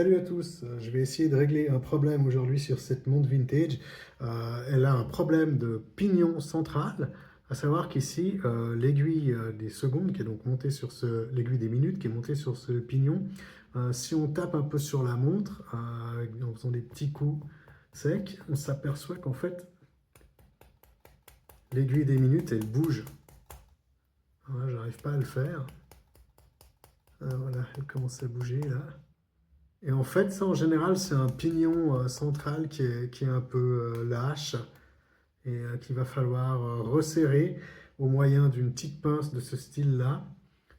Salut à tous, je vais essayer de régler un problème aujourd'hui sur cette montre vintage. Elle a un problème de pignon central, à savoir qu'ici, l'aiguille des secondes, qui est donc montée sur l'aiguille des minutes, qui est montée sur ce pignon, si on tape un peu sur la montre, en faisant des petits coups secs, on s'aperçoit qu'en fait, l'aiguille des minutes, elle bouge. Voilà, j'arrive pas à le faire. Voilà, elle commence à bouger là. Et en fait, ça en général, c'est un pignon central qui est un peu lâche et qu'il va falloir resserrer au moyen d'une petite pince de ce style-là,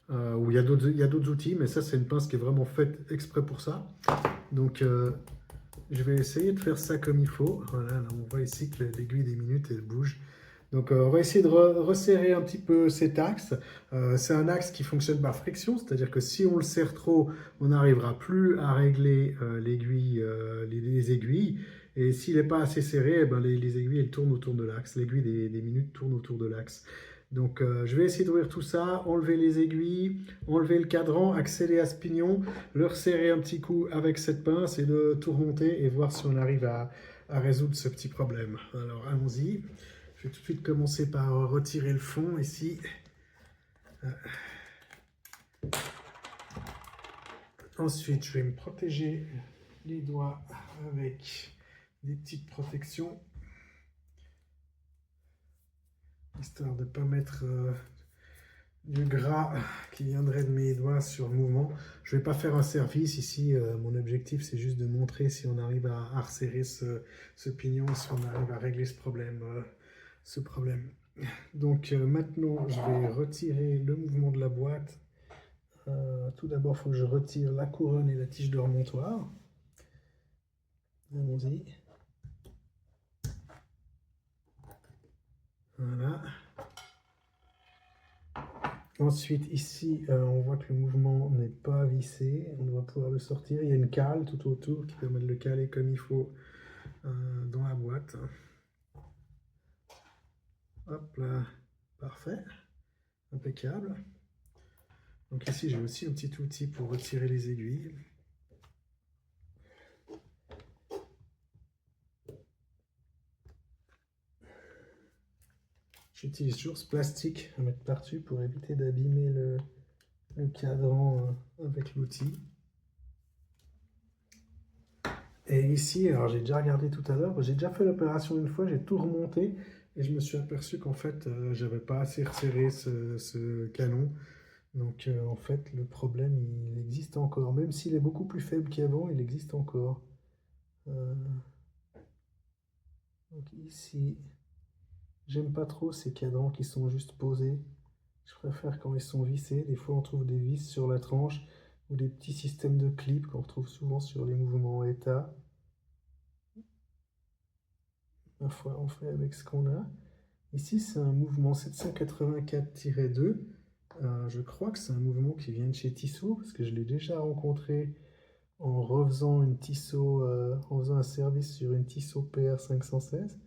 où il y a d'autres outils, mais ça, c'est une pince qui est vraiment faite exprès pour ça. Donc, je vais essayer de faire ça comme il faut. Voilà, là, on voit ici que l'aiguille des minutes, elle bouge. Donc, on va essayer de resserrer un petit peu cet axe. C'est un axe qui fonctionne par friction, c'est-à-dire que si on le serre trop, on n'arrivera plus à régler l'aiguille, les aiguilles. Et s'il n'est pas assez serré, eh ben, les aiguilles, elles tournent autour de l'axe. L'aiguille des minutes tourne autour de l'axe. Donc, je vais essayer d'ouvrir tout ça, enlever les aiguilles, enlever le cadran, accéder à ce pignon, le resserrer un petit coup avec cette pince et de tout remonter et voir si on arrive à résoudre ce petit problème. Alors, allons-y. Je vais tout de suite commencer par retirer le fond ici. Ensuite, je vais me protéger les doigts avec des petites protections, histoire de ne pas mettre du gras qui viendrait de mes doigts sur le mouvement. Je ne vais pas faire un service ici. Mon objectif, c'est juste de montrer si on arrive à resserrer ce pignon, si on arrive à régler ce problème. Donc maintenant, je vais retirer le mouvement de la boîte. Tout d'abord, il faut que je retire la couronne et la tige de remontoir. Allons-y. Voilà. Ensuite, ici, on voit que le mouvement n'est pas vissé. On doit pouvoir le sortir. Il y a une cale tout autour qui permet de le caler comme il faut dans la boîte. Hop là, parfait, impeccable. Donc ici, j'ai aussi un petit outil pour retirer les aiguilles. J'utilise toujours ce plastique à mettre par-dessus pour éviter d'abîmer le cadran avec l'outil. Et ici, alors j'ai déjà regardé tout à l'heure, j'ai déjà fait l'opération une fois, j'ai tout remonté et je me suis aperçu qu'en fait, j'avais pas assez resserré ce canon. Donc en fait, le problème, il existe encore. Même s'il est beaucoup plus faible qu'avant, il existe encore. Donc ici, j'aime pas trop ces cadrans qui sont juste posés. Je préfère quand ils sont vissés. Des fois, on trouve des vis sur la tranche ou des petits systèmes de clips qu'on retrouve souvent sur les mouvements ETA. Ma foi, on fait avec ce qu'on a. Ici, c'est un mouvement 784-2. Je crois que c'est un mouvement qui vient de chez Tissot, parce que je l'ai déjà rencontré en refaisant une Tissot, en faisant un service sur une Tissot PR516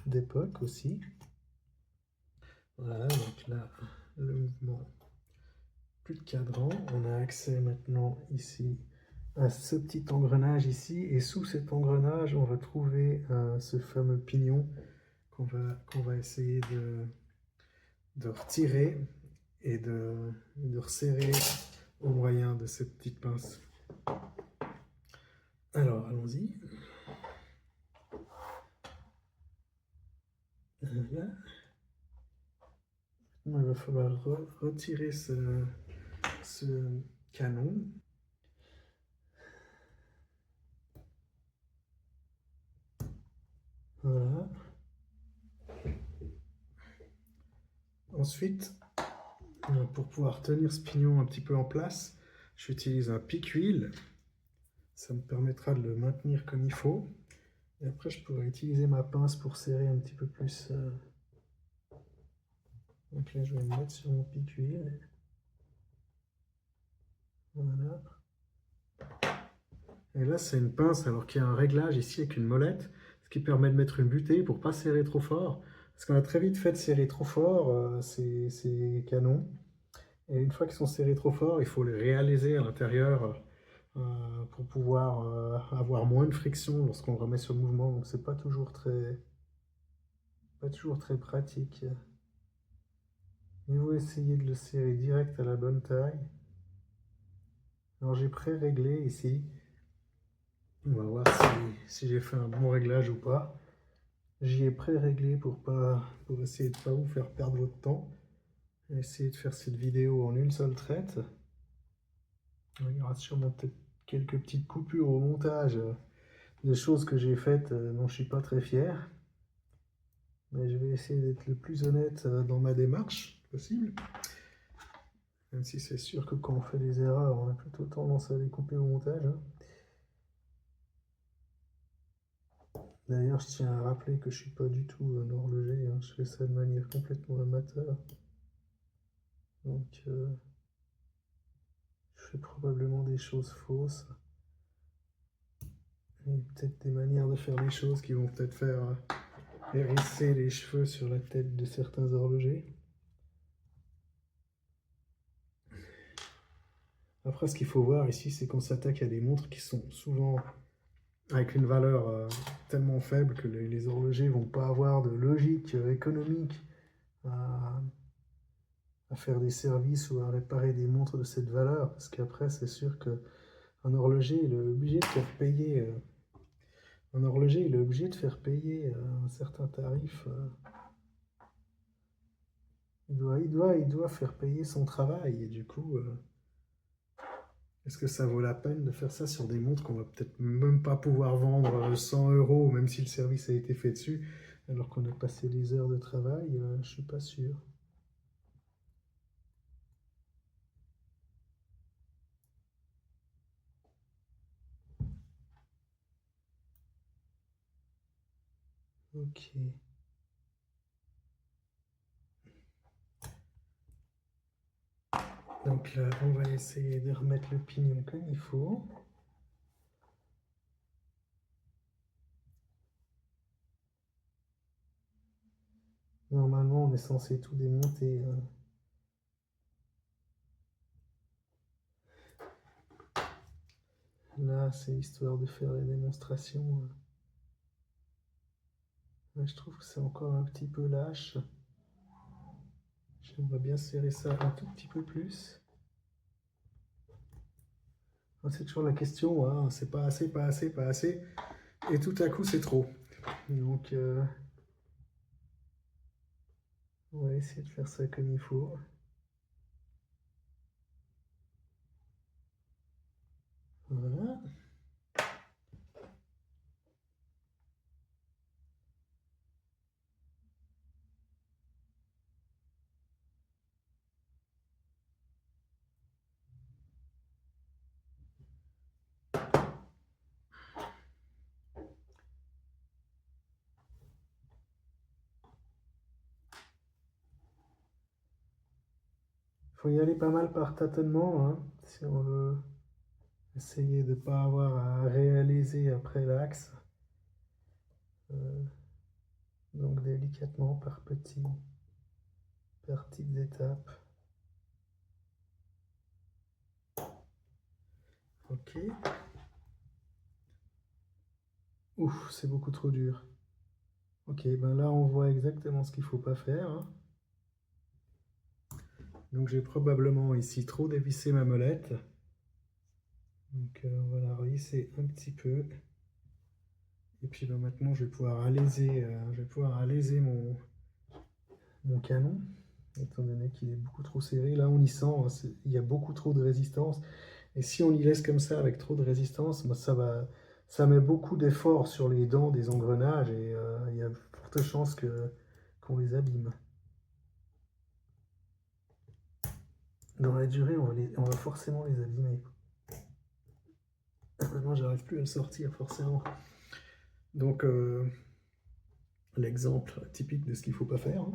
d'époque aussi. Voilà, donc là, le mouvement, plus de cadran. On a accès maintenant ici à ce petit engrenage ici, et sous cet engrenage, on va trouver ce fameux pignon qu'on va essayer de retirer et de resserrer au moyen de cette petite pince. Alors, allons-y. Là. Il va falloir retirer ce canon. Voilà. Ensuite, pour pouvoir tenir ce pignon un petit peu en place, j'utilise un pic-huile. Ça me permettra de le maintenir comme il faut. Et après, je pourrais utiliser ma pince pour serrer un petit peu plus. Donc là, je vais me mettre sur mon pic-huile. Voilà. Et là, c'est une pince, alors qu'il y a un réglage ici avec une molette, ce qui permet de mettre une butée pour ne pas serrer trop fort. Parce qu'on a très vite fait de serrer trop fort ces canons. Et une fois qu'ils sont serrés trop fort, il faut les réaliser à l'intérieur pour pouvoir avoir moins de friction lorsqu'on le remet sur le mouvement. Donc c'est pas toujours très pratique. Mieux vaut essayer de le serrer direct à la bonne taille. Alors j'ai pré-réglé ici. On va voir si j'ai fait un bon réglage ou pas. J'y ai pré-réglé pour essayer de ne pas vous faire perdre votre temps. Je vais essayer de faire cette vidéo en une seule traite. Il y aura sûrement peut-être quelques petites coupures au montage, des choses que j'ai faites dont je ne suis pas très fier. Mais je vais essayer d'être le plus honnête dans ma démarche possible. Même si c'est sûr que quand on fait des erreurs, on a plutôt tendance à les couper au montage. D'ailleurs, je tiens à rappeler que je ne suis pas du tout un horloger. Je fais ça de manière complètement amateur. Donc, je fais probablement des choses fausses. Et peut-être des manières de faire les choses qui vont peut-être faire hérisser les cheveux sur la tête de certains horlogers. Après, ce qu'il faut voir ici, c'est qu'on s'attaque à des montres qui sont souvent avec une valeur tellement faible que les horlogers vont pas avoir de logique économique à faire des services ou à réparer des montres de cette valeur. Parce qu'après, c'est sûr qu'un horloger, il est obligé de faire payer... un horloger, il est obligé de faire payer un certain tarif. Il doit faire payer son travail. Et du coup, est-ce que ça vaut la peine de faire ça sur des montres qu'on va peut-être même pas pouvoir vendre 100 €, même si le service a été fait dessus, alors qu'on a passé des heures de travail? Je suis pas sûr. Ok. Donc là, on va essayer de remettre le pignon comme il faut. Normalement, on est censé tout démonter. Là, c'est histoire de faire les démonstrations. Je trouve que c'est encore un petit peu lâche. J'aimerais bien serrer ça un tout petit peu plus. C'est toujours la question, hein, c'est pas assez, pas assez, pas assez. Et tout à coup, c'est trop. Donc, on va essayer de faire ça comme il faut. Voilà. Faut y aller pas mal par tâtonnement, hein, si on veut essayer de ne pas avoir à réaliser après l'axe. Donc délicatement par petites étapes. Ok. Ouf, c'est beaucoup trop dur. Ok, ben là on voit exactement ce qu'il ne faut pas faire. Hein. Donc j'ai probablement ici trop dévissé ma molette. Donc on va la relisser un petit peu. Et puis ben, maintenant je vais pouvoir alléger mon canon, étant donné qu'il est beaucoup trop serré. Là on y sent, hein, il y a beaucoup trop de résistance. Et si on y laisse comme ça avec trop de résistance, moi, ça met beaucoup d'efforts sur les dents des engrenages et il y a de fortes chances qu'on les abîme. Dans la durée, on va forcément les abîmer. Maintenant, j'arrive plus à le sortir forcément. Donc, l'exemple typique de ce qu'il ne faut pas faire. Hein.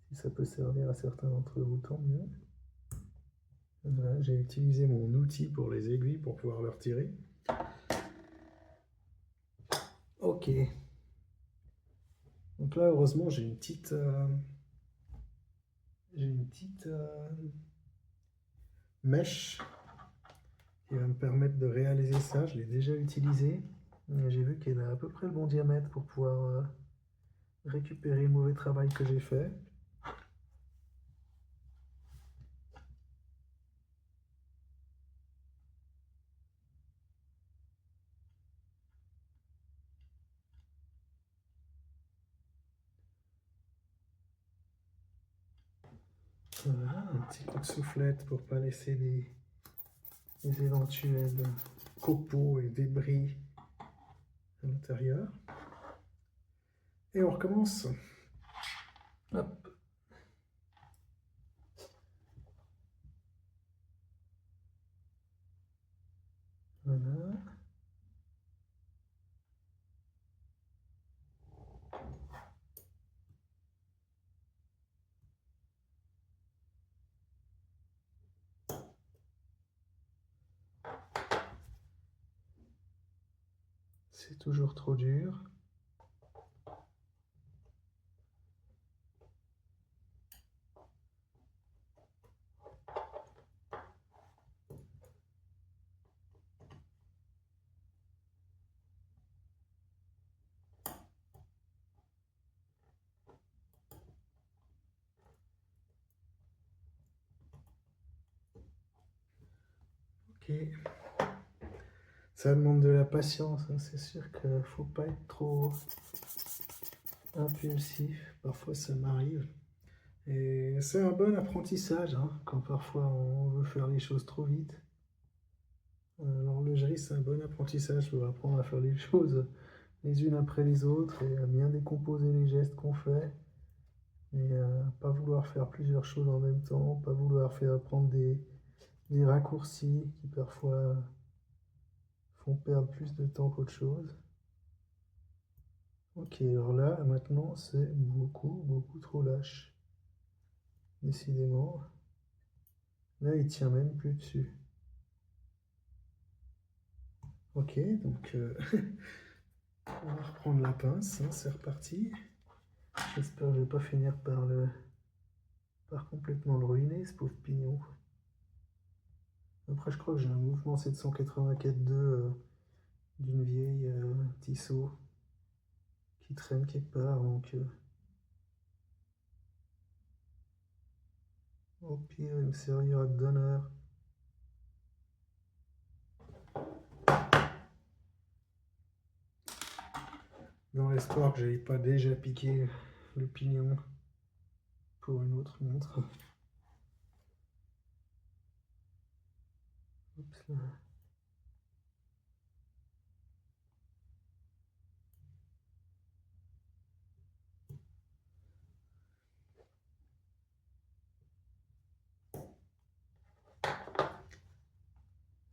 Si ça peut servir à certains d'entre vous, tant mieux. Voilà, j'ai utilisé mon outil pour les aiguilles pour pouvoir le retirer. Ok. Donc là, heureusement, j'ai une petite mèche qui va me permettre de réaliser ça. Je l'ai déjà utilisé. J'ai vu qu'elle a à peu près le bon diamètre pour pouvoir récupérer le mauvais travail que j'ai fait. Voilà, un petit coup de soufflette pour pas laisser des éventuels copeaux et débris à l'intérieur. Et on recommence. Hop. Voilà. C'est toujours trop dur. Ok. Ça demande de la patience, hein. C'est sûr qu'il ne faut pas être trop impulsif. Parfois ça m'arrive. Et c'est un bon apprentissage, hein, quand parfois on veut faire les choses trop vite. L'horlogerie, c'est un bon apprentissage pour apprendre à faire les choses les unes après les autres et à bien décomposer les gestes qu'on fait. Et pas vouloir faire plusieurs choses en même temps, pas vouloir faire prendre des raccourcis qui parfois font perdre plus de temps qu'autre chose. Ok, alors là, maintenant, c'est beaucoup trop lâche. Décidément. Là, il tient même plus dessus. Ok, donc on va reprendre la pince, hein, c'est reparti. J'espère que je vais pas finir par complètement le ruiner, ce pauvre pignon. Après, je crois que j'ai un mouvement 784.2 d'une vieille Tissot qui traîne quelque part, donc au pire, il me servira de donneur. Dans l'espoir que j'avais pas déjà piqué le pignon pour une autre montre. Oups là.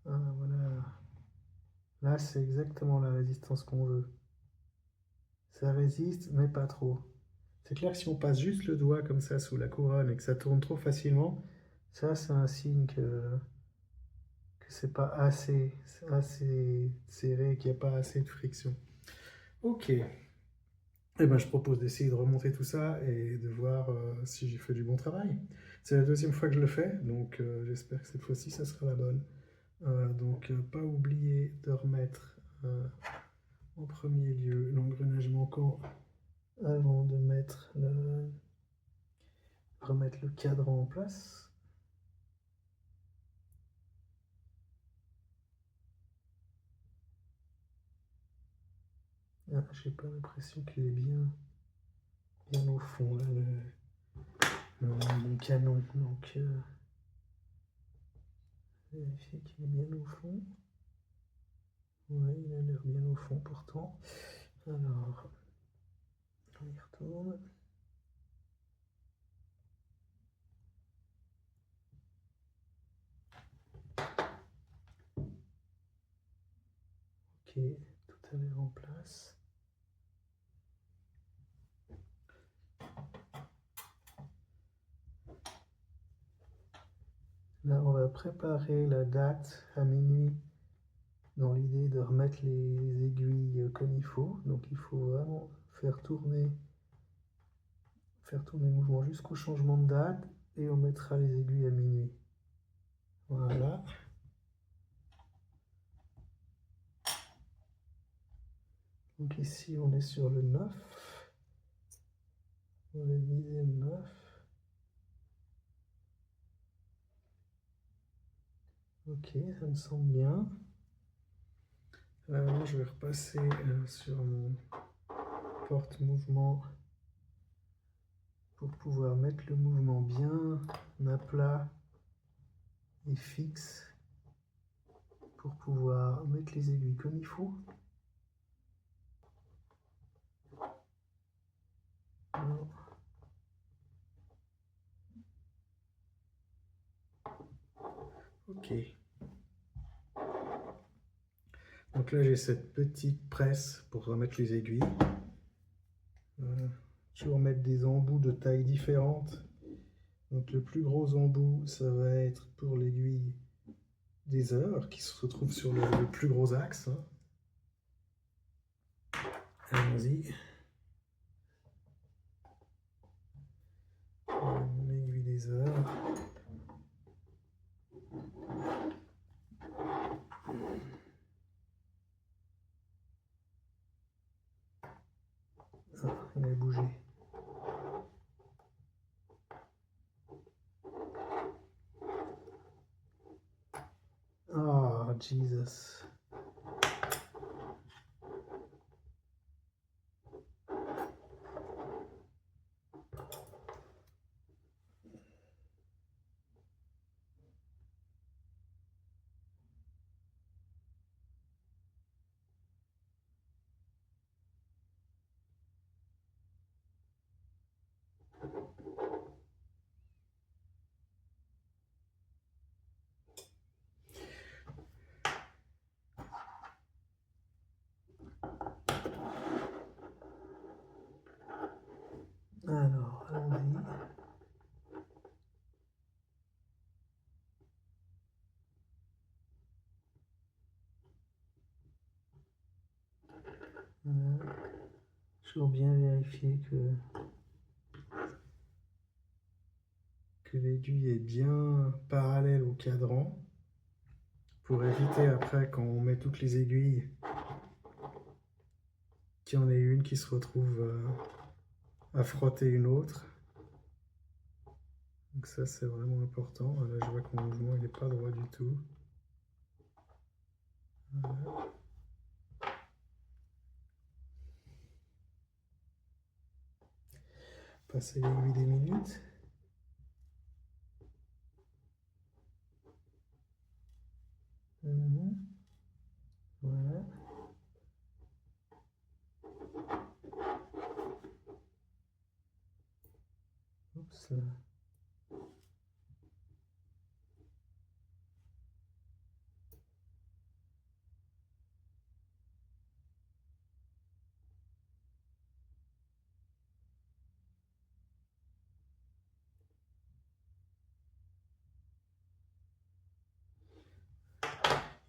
Ah voilà. Là, c'est exactement la résistance qu'on veut. Ça résiste, mais pas trop. C'est clair que si on passe juste le doigt comme ça sous la couronne et que ça tourne trop facilement, ça c'est un signe que c'est pas assez serré, qu'il n'y a pas assez de friction. Ok. Eh ben, je propose d'essayer de remonter tout ça et de voir si j'ai fait du bon travail. C'est la deuxième fois que je le fais, donc j'espère que cette fois-ci, ça sera la bonne. Donc, pas oublier de remettre en premier lieu l'engrenage manquant avant de remettre le cadran en place. Ah, j'ai pas l'impression qu'il est bien au fond, là, mon canon. Donc, vérifier qu'il est bien au fond. Ouais, il a l'air bien au fond pourtant. Alors, on y retourne. Ok, tout a l'air en place. Là, on va préparer la date à minuit dans l'idée de remettre les aiguilles comme il faut. Donc, il faut vraiment faire tourner le mouvement jusqu'au changement de date et on mettra les aiguilles à minuit. Voilà. Donc ici, on est sur le 9. On va viser le 9. Ok, ça me semble bien. Alors, je vais repasser sur mon porte-mouvement pour pouvoir mettre le mouvement bien à plat et fixe pour pouvoir mettre les aiguilles comme il faut. Alors, ok. Donc là, j'ai cette petite presse pour remettre les aiguilles. Toujours mettre des embouts de taille différentes. Donc le plus gros embout, ça va être pour l'aiguille des heures qui se retrouve sur le plus gros axe. Allons-y. L'aiguille des heures. Ah, il a bougé. Ah, Jesus. Alors, allons-y. Voilà. Toujours bien vérifier que l'aiguille est bien parallèle au cadran pour éviter après, quand on met toutes les aiguilles, qu'il y en ait une qui se retrouve à frotter une autre. Donc ça, c'est vraiment important. Là, je vois que mon mouvement n'est pas droit du tout. Voilà. Passer l'aiguille des minutes. Voilà. Oups là.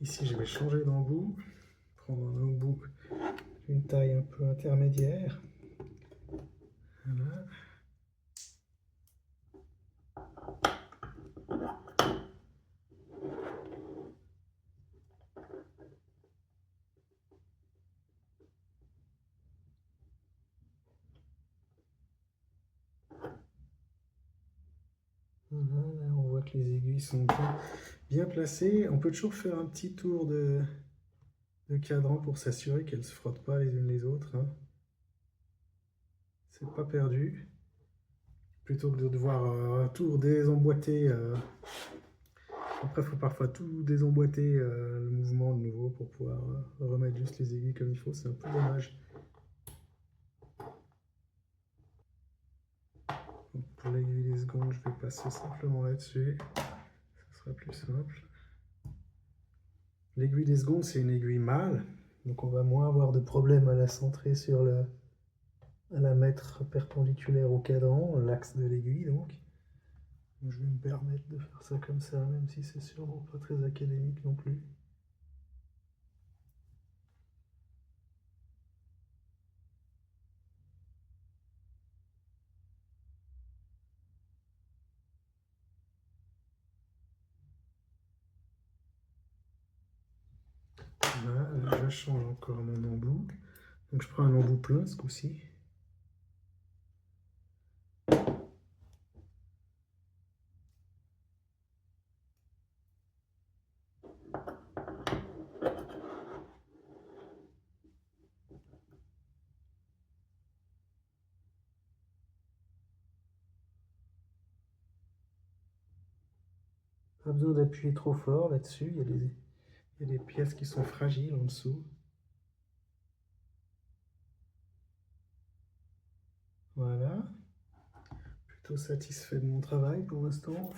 Ici, je vais changer d'embout, prendre un embout d'une taille un peu intermédiaire. Voilà. Voilà, on voit que les aiguilles sont bien placées. On peut toujours faire un petit tour de cadran pour s'assurer qu'elles ne se frottent pas les unes les autres. Hein. C'est pas perdu. Plutôt que de devoir tout désemboîter. Après, il faut parfois tout désemboîter le mouvement de nouveau pour pouvoir remettre juste les aiguilles comme il faut. C'est un peu dommage. Donc, pour l'aiguille des secondes, je vais passer simplement là-dessus. Ça sera plus simple. L'aiguille des secondes, c'est une aiguille mâle. Donc on va moins avoir de problème à la centrer à la mettre perpendiculaire au cadran, l'axe de l'aiguille donc. Je vais me permettre de faire ça comme ça, même si c'est sûrement pas très académique non plus. Voilà, je change encore mon embout. Donc je prends un embout plein ce coup-ci. Pas besoin d'appuyer trop fort là-dessus, il y a des pièces qui sont fragiles en dessous. Voilà. Plutôt satisfait de mon travail pour l'instant.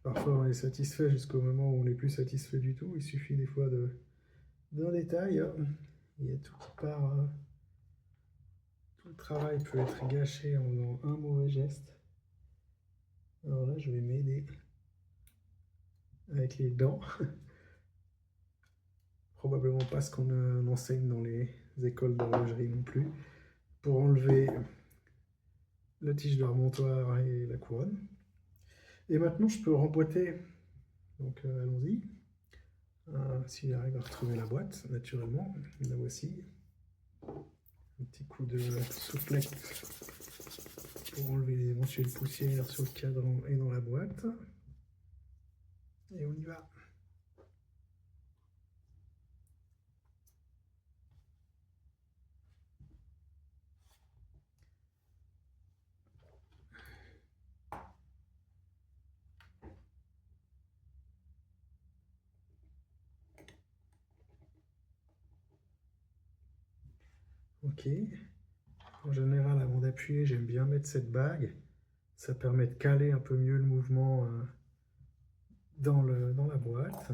Parfois on est satisfait jusqu'au moment où on n'est plus satisfait du tout. Il suffit des fois d'un détail. Et tout qui part. Tout le travail peut être gâché en faisant un mauvais geste. Alors là, je vais m'aider avec les dents. Probablement pas ce qu'on enseigne dans les écoles d'horlogerie non plus. Pour enlever la tige de remontoir et la couronne. Et maintenant, je peux remboîter. Donc, allons-y. Si j'arrive à retrouver la boîte, naturellement. La voici. Un petit coup de soufflette pour enlever les éventuelles poussières sur le cadran et dans la boîte. Et on y va. Ok. En général, avant d'appuyer, j'aime bien mettre cette bague. Ça permet de caler un peu mieux le mouvement dans la boîte.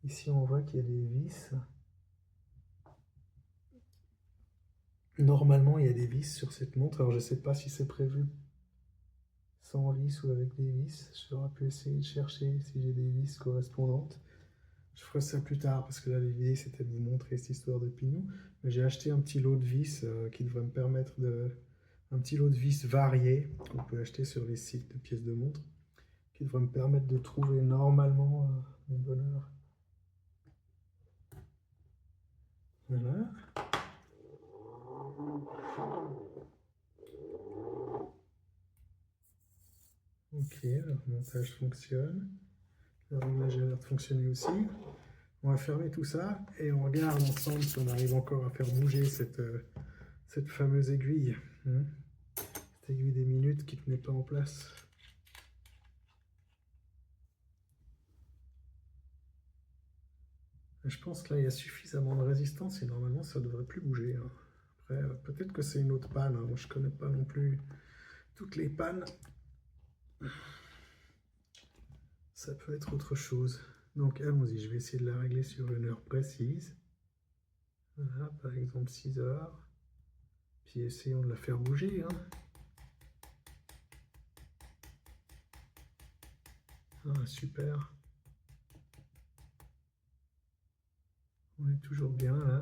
Ici, on voit qu'il y a des vis. Normalement, il y a des vis sur cette montre. Alors, je ne sais pas si c'est prévu sans vis ou avec des vis. J'aurais pu essayer de chercher si j'ai des vis correspondantes. Je ferai ça plus tard parce que là, l'idée, c'était de vous montrer cette histoire de pignon. Mais j'ai acheté un petit lot de vis qui devrait me permettre de... Un petit lot de vis variés qu'on peut acheter sur les sites de pièces de montre qui devrait me permettre de trouver normalement mon bonheur. Voilà. Ok, le montage fonctionne. Le réglage a l'air de fonctionner aussi. On va fermer tout ça et on regarde ensemble si on arrive encore à faire bouger cette fameuse aiguille. Cette aiguille des minutes qui ne tenait pas en place. Je pense que là, il y a suffisamment de résistance et normalement, ça ne devrait plus bouger. Après, peut-être que c'est une autre panne. Moi, je ne connais pas non plus toutes les pannes. Ça peut être autre chose. Donc, allons-y. Je vais essayer de la régler sur une heure précise. Voilà, par exemple 6 heures. Puis essayons de la faire bouger. Super. On est toujours bien là.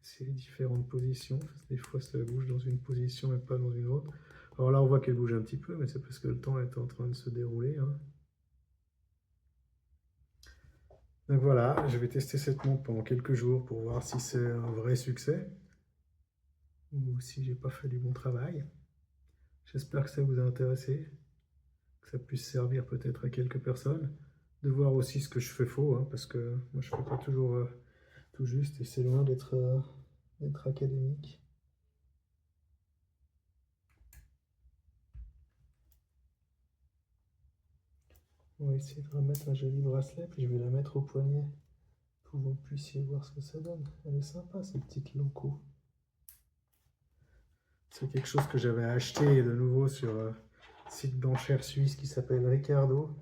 C'est les différentes positions. Des fois, ça bouge dans une position et pas dans une autre. Alors là, on voit qu'elle bouge un petit peu, mais c'est parce que le temps est en train de se dérouler. Donc voilà, je vais tester cette montre pendant quelques jours pour voir si c'est un vrai succès ou si j'ai pas fait du bon travail. J'espère que ça vous a intéressé, que ça puisse servir peut-être à quelques personnes, de voir aussi ce que je fais faux, parce que moi je fais pas toujours tout juste et c'est loin d'être académique. On va essayer de remettre un joli bracelet, puis je vais la mettre au poignet pour que vous puissiez voir ce que ça donne. Elle est sympa cette petite loco. C'est quelque chose que j'avais acheté de nouveau sur un site d'enchères suisse qui s'appelle Ricardo.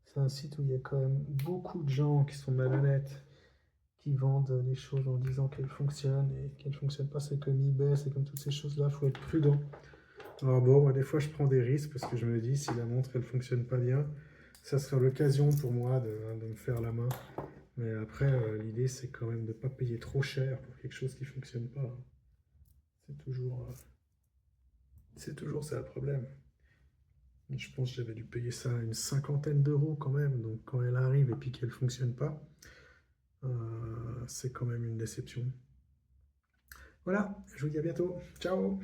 C'est un site où il y a quand même beaucoup de gens qui sont malhonnêtes, qui vendent des choses en disant qu'elles fonctionnent et qu'elles ne fonctionnent pas. C'est comme eBay, c'est comme toutes ces choses-là, il faut être prudent. Alors bon, moi, des fois je prends des risques parce que je me dis si la montre elle fonctionne pas bien, ça sera l'occasion pour moi de me faire la main. Mais après, l'idée c'est quand même de ne pas payer trop cher pour quelque chose qui ne fonctionne pas. C'est toujours ça le problème. Je pense que j'avais dû payer ça une cinquantaine d'euros quand même. Donc quand elle arrive et puis qu'elle ne fonctionne pas, c'est quand même une déception. Voilà, je vous dis à bientôt. Ciao!